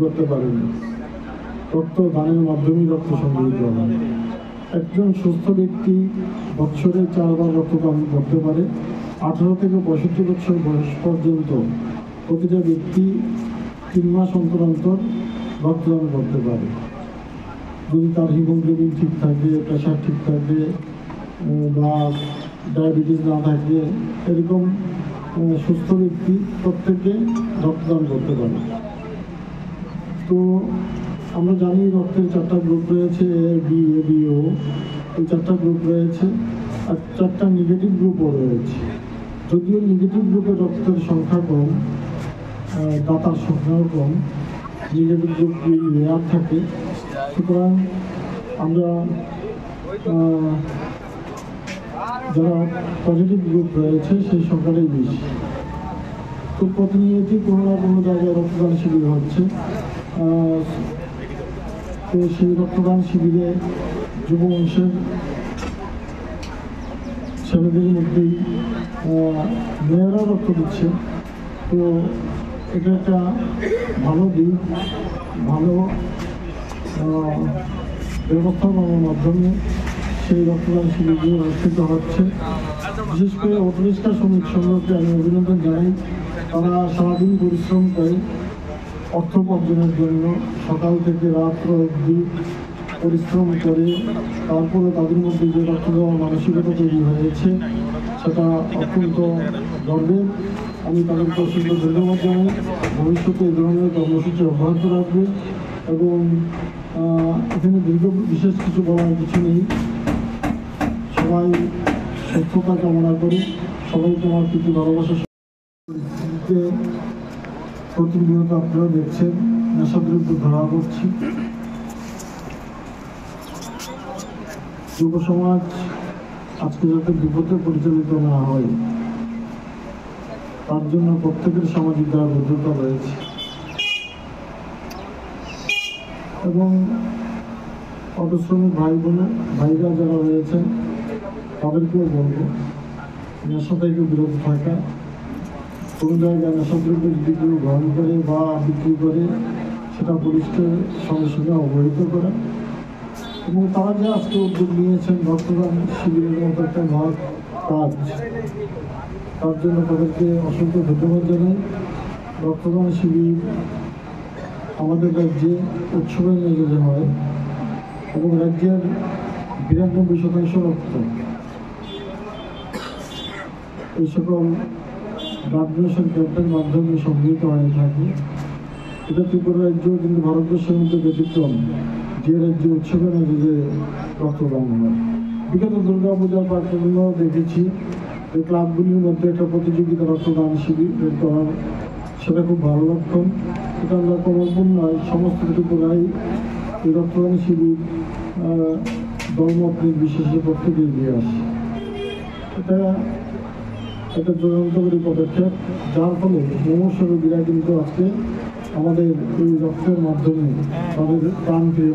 করতে পারেন। রক্ত দানের মাধ্যমেই রক্ত সংগৃহীত হয়। একজন সুস্থ ব্যক্তি বছরে 4 বার রক্তদান করতে পারে। 18 থেকে 65 বছর বয়স পর্যন্ত প্রতিটা ব্যক্তি 3 মাস অন্তর অন্তর রক্তদান করতে পারে। যদি তার হিমোগ্লোবিন ঠিক থাকে, প্রেশার ঠিক থাকে বা ডায়াবেটিস না থাকে, এরকম সুস্থ ব্যক্তি প্রত্যেকে রক্তদান করতে পারে। তো আমরা জানি রক্তের 4টা গ্রুপ রয়েছে, এ বি এবি ও। এই 4টা গ্রুপ রয়েছে আর 4টা নেগেটিভ গ্রুপও রয়েছে। যদিও নেগেটিভ গ্রুপের রক্তের সংখ্যা কম, দাতার সংখ্যাও কম, নেগেটিভ গ্রুপ লেয়ার থাকে। সুতরাং আমরা যারা পজিটিভ গ্রুপ রয়েছে সেই সংখ্যাটাই বেশি। তো প্রতিনিয়তই কোনো না কোনো জায়গায় রক্তদান শিবির হচ্ছে। তো সেই রক্তদান শিবিরে যুব অংশের ছেলেদের মধ্যেই মেয়েরা রক্ত দিচ্ছে। তো এটা একটা ভালো দিক, ভালো ব্যবস্থাপনার মাধ্যমে সেই রক্তদান শিবিরগুলো অনুষ্ঠিত হচ্ছে। বিশেষ করে অটোরিক্সা শ্রমিক সংঘকে আমি অভিনন্দন জানাই। তারা সারাদিন পরিশ্রম করে অর্থ উপার্জনের জন্য সকাল থেকে রাত্র অবধি পরিশ্রম করে তারপরে তাদের মধ্যে যে রক্ত দেওয়ার মানসিকতা তৈরি হয়েছে সেটা অত্যন্ত গর্বের। আমি তাদেরকে অসংখ্য ধন্যবাদ জানাই। ভবিষ্যতে এই ধরনের কর্মসূচি অব্যাহত রাখবে এবং এখানে বিশেষ কিছু বলার কিছু নেই। সবাই সুস্থতা কামনা করি। সবাইকে আমার প্রীতি ভালোবাসা। প্রতিনিয়ত আপনারা দেখছেন নেশাদ্রব্য ধরা পড়ছি। যুব সমাজ আজকে যাতে বিপদে পরিচালিত না হয় তার জন্য প্রত্যেকের সামাজিক দায়বদ্ধতা রয়েছে এবং অটোশ্রমিক ভাইরা যারা রয়েছেন তাদেরকেও বলবো নেশা থেকে বিরত থাকা। কোনো জায়গায় নেশাদ্রব্য যদি কেউ গ্রহণ করে বা বিক্রি করে সেটা পুলিশকে সঙ্গে সঙ্গে অবহিত করা এবং তারা যে আজকে উদ্যোগ নিয়েছেন রক্তদান শিবিরের মতো একটা মহৎ কাজ, তার জন্য তাদেরকে অসংখ্য ধন্যবাদ জানাই। রক্তদান শিবির আমাদের রাজ্যে উৎসবের মেজাজে হয় এবং রাজ্যের 92% রক্ত এই সকল ব্লাড ডোনেশন ক্যাম্পের মাধ্যমে সংগৃহীত হয়ে থাকে। এটা ত্রিপুরা রাজ্য কিন্তু ভারতবর্ষের মধ্যে ব্যতিক্রম, যে রাজ্যে উৎসবের মেজাজে রক্তদান হয়। বিগত দুর্গাপূজার পাঠ্যক্রম দেখেছি এই ক্লাবগুলির মধ্যে একটা প্রতিযোগিতা রক্তদান শিবির বের করার, সেটা খুব ভালো লক্ষণ। এটা আমরা কমলপুর নয়, সমস্ত ত্রিপুরাই এই রক্তদান শিবির দলমত নির্বিশেষে প্রত্যেকে এগিয়ে আসে। এটা একটা যুগান্তকারী পদক্ষেপ, যার ফলে মুমূর্ষু রোগীরা কিন্তু আজকে আমাদের এই রক্তের মাধ্যমে তাদের প্রাণ ফিরে